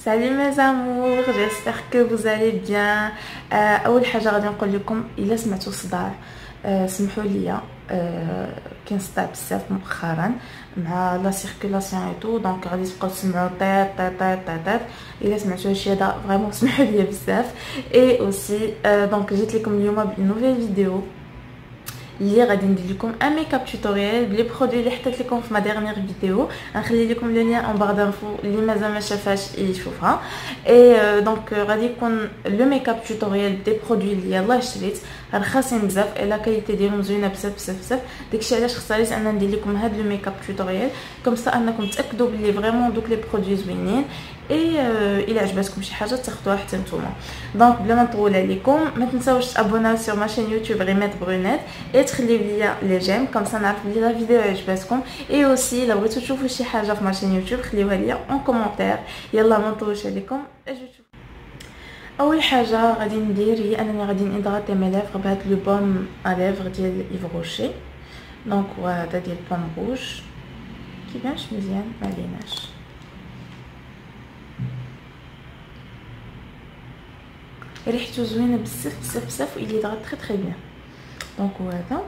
Salut mes amours, j'espère que vous allez bien. اول حاجه غادي نقول لكم الا سمعتوا صداع سمحوا لي. كاين صداع بزاف مؤخرا مع لا سيركولاسيون اي تو، دونك غادي تبقاو تسمعوا طيط طيط طيط طيط. الا سمعتوا هادشي هذا فريمون سمحوا لي بزاف. اي اوسي دونك جيت لكم اليوم بنوفيل فيديو اللي غادي ندير لكم ان ميك اب توتوريال بلي برودوي اللي حطيت لكم في ما ديرنيير فيديو. غنخلي لكم لو لين اون بار دانفو اللي مازال ما شافهاش يشوفها. اي دونك غادي يكون لو ميك اب توتوريال دي برودوي اللي يلاه شريت رخاصين بزاف الا كاليتي ديالهم زوينه بزاف بزاف بزاف. داكشي علاش اختاريت انا ندير لكم هاد لو ميك اب توتوريال كوم سا انكم تاكدوا بلي فريمون دوك لي برودوي زوينين. اي الى عجبتكم شي حاجه تاخذوها حتى نتوما. دونك بلا ما نطول عليكم ما تنساوش تابوناو سور ما شين يوتيوب ريمات برونيت اي تخليو ليا لي جيم كوم سا نعرف بلي لا فيديو عجبتكم. اي اوسي الا بغيتو تشوفوا شي حاجه في ما شين يوتيوب خليوها ليا اون كومونتير. يلا ما نطولش عليكم اجي تشوفوا. اول حاجه غادي ندير هي انني غادي نيدغاتي مي ليفر بهاد لو بوم ا ليفر ديال ايف روشي. دونك وهذا ديال بوم روج كيبانش مزيان ما عليناش. ريحته زوينه بزاف بزاف بزاف ويلي دغا تري بيان. دونك هذا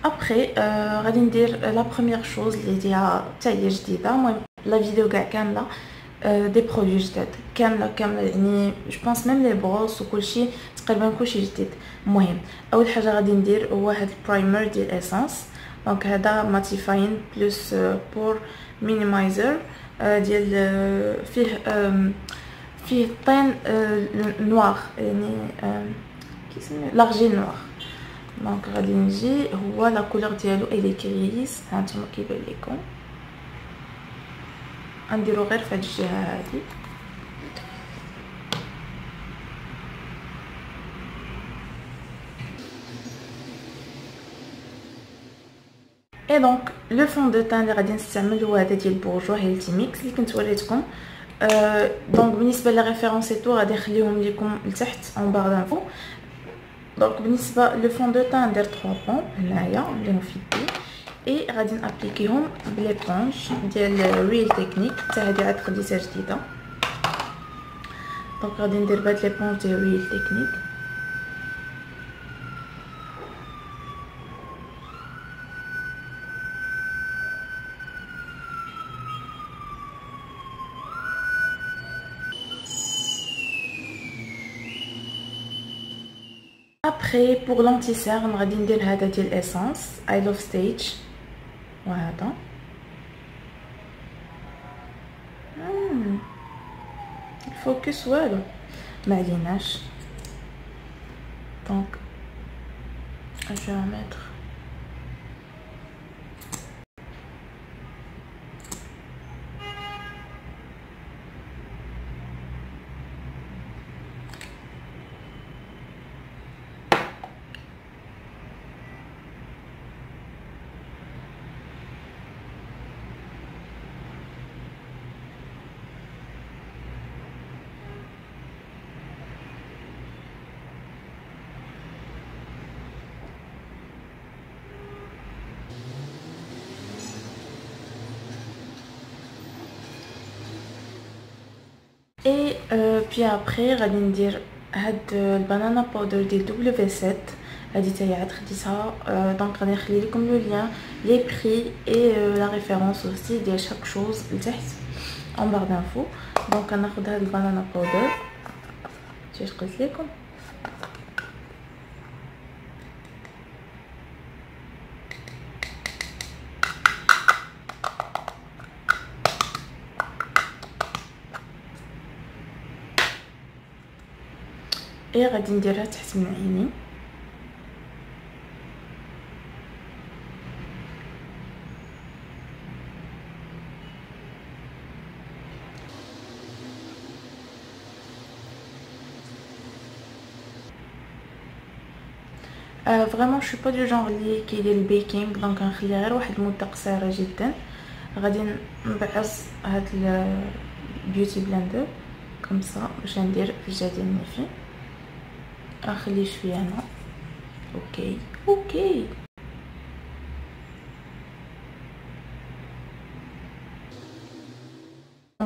ابري غادي ندير لا بروميير شوز اللي هي حتى هي جديده. المهم لا فيديو كاع كامله دي برودوي جداد كامله يعني جو بونس ميم لي بروس وكلشي تقريبا كلشي جديد. المهم اول حاجه غادي ندير هو هاد البرايمر ديال اسانس. دونك هذا ماتيفاين بلس بور مينيمايزر ديال فيه طين نوار يعني كيسميو لارجين نوار. دونك غادي نجي هو لا كولور ديالو الي كريس هانتوما كيبان لكم. غنديرو غير في هاد الجهه هادي. اي دونك لو فون دو تان اللي غادي نستعمل هو هذا ديال بورجوا هيلتي ميكس اللي كنت وريتكم. دونك بالنسبه لي ريفيرونس تو غادي نخليهم لكم لتحت اون بار دانفو. دونك بالنسبه لو فون دو تان ندير 3 بون هنايا اللي مفيدين اي غادي نابليكيهم بليبونج ديال ريل تكنيك حتى هادي عاد خديتها جديده. دونك غادي ندير بهاد ليبونج ديال ريل تكنيك. Après pour l'anti-cerne غادي ندير هذا ديال اسانس اي لوف ستيج وهذا. الفوكس والو ما عليناش. دونك je vais mettre اي بي ابري غادي ندير هاد البنانا باودر ديال W7 هادي حتى هي عاد خديتها. دونك غادي نخلي لكم لو لين لي بري اي لا ريفيرونس اوسي ديال شاك شوز لتحت اون بار دانفو. دونك غناخد هاد البنانا باودر كيفاش قلت لكم. اي غادي نديرها تحت من عيني. فريمون شو با دو جونغ اللي كيدير البيكينغ. دونك غنخليها غير واحد المده قصيره جدا. غادي نبعث هاد البيوتي بلندر كوم سا باش ندير في الجهه ديال النيفين. غنخلي شويه هنا. اوكي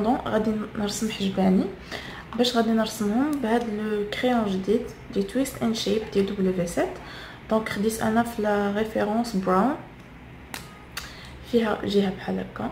غادي نرسم حجباني. باش غادي نرسمهم بهذا الكريون جديد دي تويست اند شيب دي W7. دونك خديت انا في لا ريفيرونس براون، فيها جهه بحال هكا.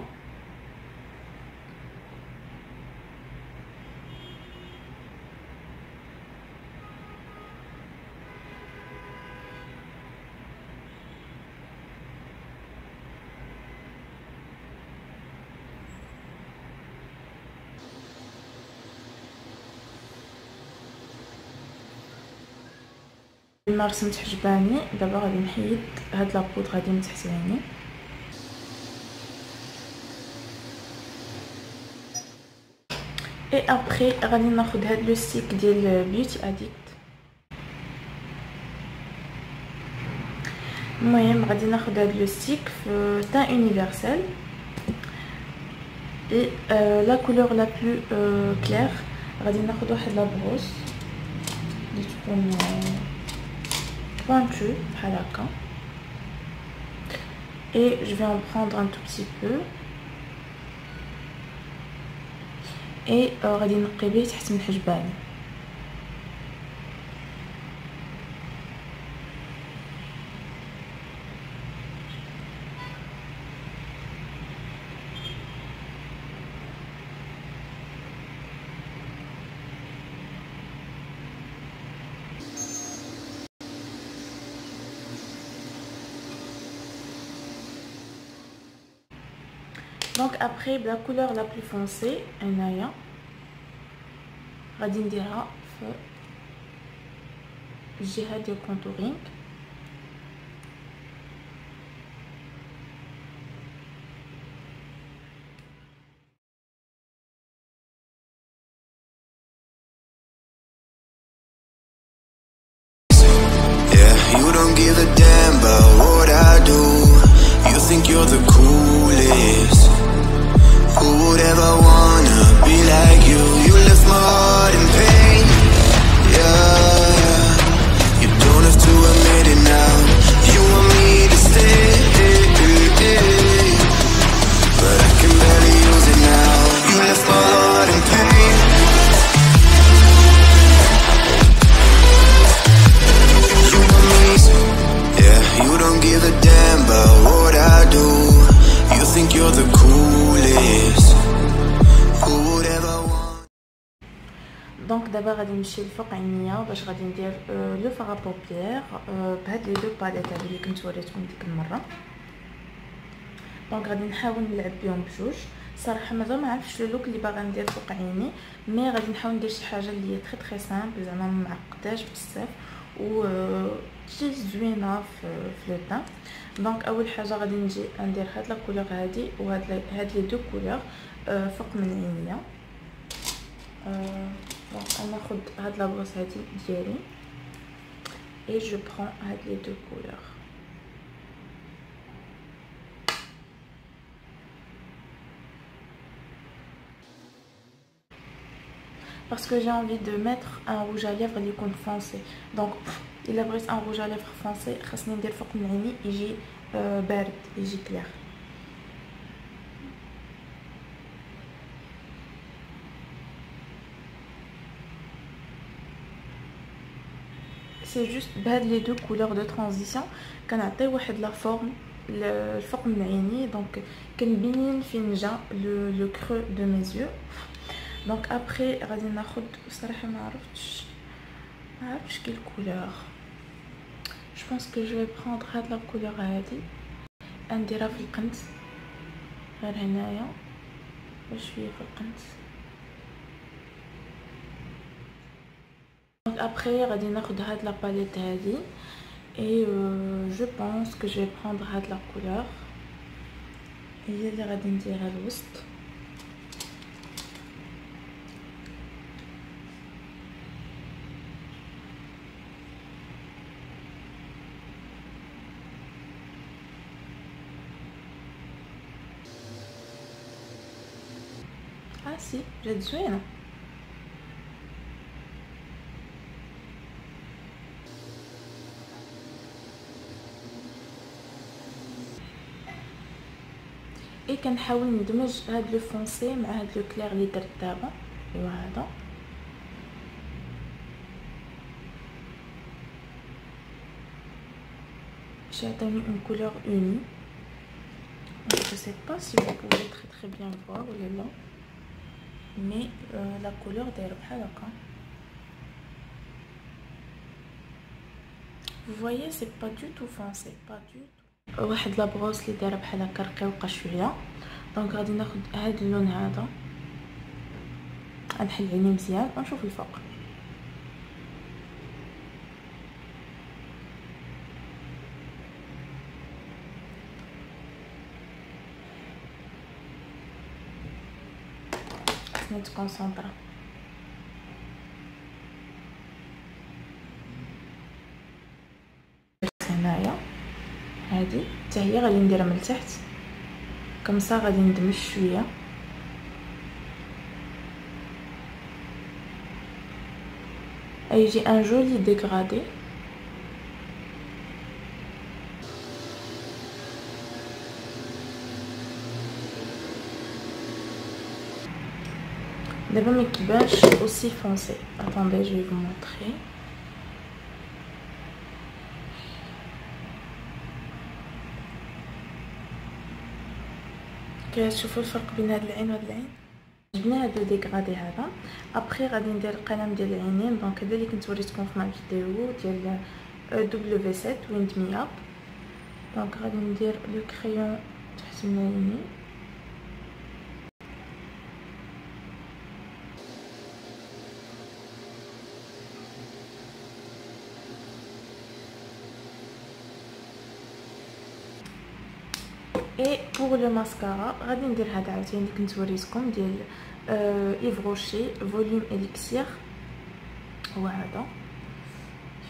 ما رسمت حجباني، دابا غادي نحيد هاد لابود غادي من تحت عيني. اي ابري غادي ناخد هاد لو ستيك ديال بيوتي اديكت. المهم غادي ناخد هاد لو ستيك في تان يونيفرسال اي لا كولور لا بلو كلير. غادي ناخد واحد لا بروس اللي تكون pointu بحال هكا et je vais en prendre un tout petit peu et غادي نقي به تحت من حجباني. Donc après la couleur la plus foncée هنايا غادي نديرها في الجهه ديال الكونتورينغ. You don't give a damn about what I do. You think you're the coolest. Who would ever wanna be like you? You left my heart in pain. Yeah, yeah. You don't have to admit it now. You want me to stay, but I can barely use it now. You left my heart in pain. You don't give a damn about what I do. You think you're the coolest. Who would ever want. دونك دابا غادي نمشي لفوق عينيا باش غادي ندير لو فار بوبيير بهاد لي دو باليت هادو اللي كنت وريتكم ديك المره. دونك غادي نحاول نلعب بهم بجوج. صراحه مازال ما عرفتش لو لوك اللي باغا ندير فوق عيني، مي غادي نحاول ندير شي حاجه اللي هي تري سامبل، زعما ما معقداش بزاف و تجي زوينه في لو طان. دونك اول حاجه غادي نجي ندير هاد لا كولور هادي وهاد لي دو كولور فوق من عينيا. دونك انا ناخد هاد لا بروس هادي ديالي اي جو برون هاد لي دو كولور. Parce que j'ai envie de mettre un rouge à lèvres اللي يكون foncé. Donc الا بغيت ان rouge à lèvres foncé خاصني ندير فوق من عيني يجي بارد، يجي كلير. سي جوست بهاد لي دو كولور دو ترانزيسيون كنعطي واحد لا فورم الفوق من عيني. دونك كنبين فين جا لو كرو دو ميزيو. دونك ابري غادي ناخد صراحه ما عرفتش كي الكولور. جو بونس كو جو بريندر هاد لا كولور هادي نديرها في القنت غير هنايا بشويه في القنت. دونك ابري غادي ناخد هاد لا باليت هادي اي جو بونس كو جو بريندر هاد لا كولور هي اللي غادي نديرها الوسط. سي جات زوينه. اي كنحاول ندمج هاد لو فونسي مع هاد لو كلير اللي درت دابا. ايوا هذا باش يعطيني اون كولور اوني. Je sais pas si vous pouvez très bien voir ou là, mais la couleur دايره بحال هكا. Vous voyez, c'est pas du tout foncé, pas du tout. واحد لا بروس اللي دايره بحال هكا رقيقه شويه. دونك غادي ناخذ هذا اللون هذا، غنحل عيني مزيان ونشوف الفوق. نتكونسونطرا. هنايا هادي حتى هي غادي نديرها من التحت كمسا، غادي ندمج شويه. يجي ان جولي ديغرادي. دابا ما كيبانش اوسي فونسي. attendez je vais vous montrer. كتشوفوا الفرق بين هاد العين وهاد العين. جبنا هاد ديغرادي هذا. ابخي غادي ندير القلم ديال العينين. دونك هذا اللي كنت وريتكم في الفيديو ديال W7 ويند مي اب. دونك غادي ندير لو كريون تحت من عيني. اي بور لو ماسكارا غادي ندير هذا عاوتاني اللي كنت وريتكم ديال ايف روشي فوليوم اليكسير. هو هذا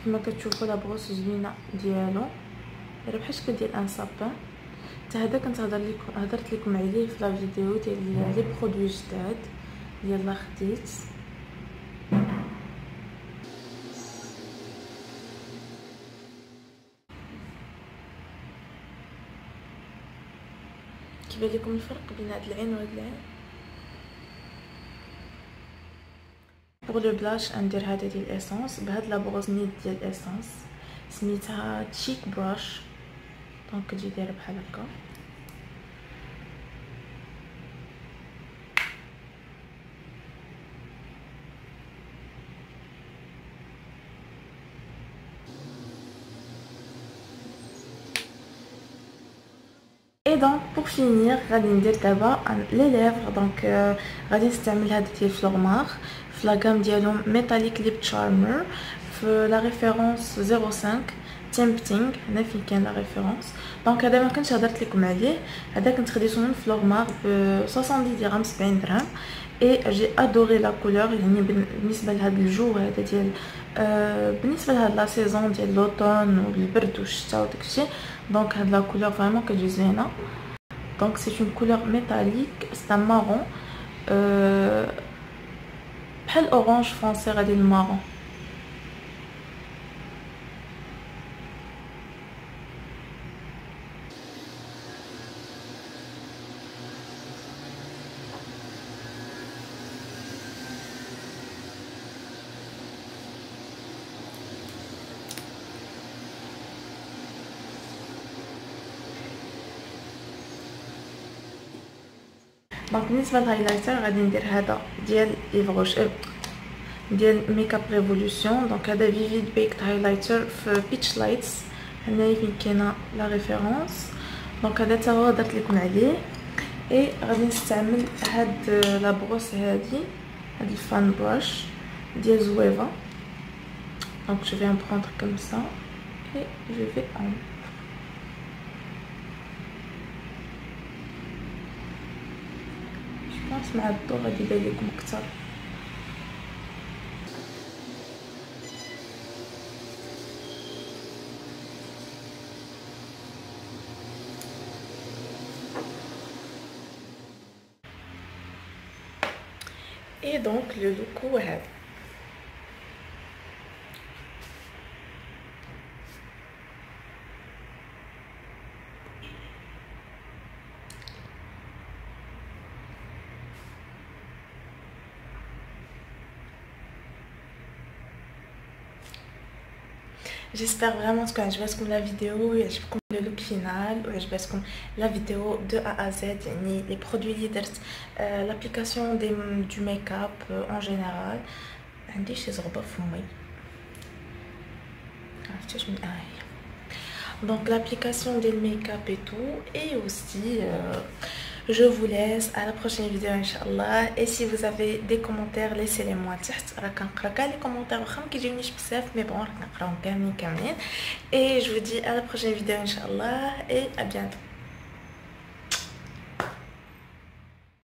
كيما كتشوفوا لا بروس زوينه ديالو، دايره بحال شكل ديال ان سابان. حتى هذا كنت هضرت لكم عليه في لا فيديو ديال لي برودوي جداد يلا خديت. كيبان لكم الفرق بين هاد العين وهاد العين. بوغ لو بلاش ندير هذا ديال الاسونس بهاد لا بروز نيت ديال الاسونس سميتها تشيك براش. دونك كتجي دايره بحال هكا. اي دونك بور فينير غادي ندير دابا لي ليفر. دونك غادي نستعمل هذا ديال فلورمار في لا غام ديالهم ميتاليك ليب تشارمر في لا ريفيرونس 05 تيمبتينغ. هنا فين كاين لا ريفيرونس. دونك هذا ما كنتش هضرت لكم عليه، هذا كنت خديته من فلورمار ب 70 درهم 70 درهم. اي جي ادوري لا كولور. يعني بالنسبه لهذا الجو هذا ديال بالنسبه لهاد لا سيزون ديال لوطون والبرد والشتاء وداكشي. دونك هاد لا كولور فريمون كتجي زوينه. دونك سي اون كولور ميتاليك سي ان مارون بحال اورانج فرونسي غادي المارون. دونك بالنسبه للهايلايتر غادي ندير هذا ديال ايف روش ديال ميك اب ريفولوشن. دونك هذا فيفيد بيكت هايلايتر في بيتش لايتس. هنايا فين كاينه لا ريفيرونس. دونك هذا تا هو درت لكم عليه. اي غادي نستعمل هاد لا بروس هادي، هاد الفان بروش ديال زويفا. دونك جو في ان بروندر كوم سا اي جو في ان مع الضوء غادي يبان لكم اكثر. اي دونك لو لوك هو هذا. j'espère vraiment que عجبتكم la vidéo ويعجبكم le look final ويعجبتكم la vidéo de A à Z يعني les produits اللي درت l'application du make-up en général. عندي شي زغبه في فمي عرفتش من هي. Donc l'application des make-up et tout, et aussi je vous laisse à la prochaine vidéo Inch'Allah. Et si vous avez des commentaires, laissez-les moi تحت. راه كنقرا كاع les commentaires واخا ما كيجيونيش بزاف مي بون راه كنقراهم كاملين. Et je vous dis à la prochaine vidéo Inch'Allah et à bientôt.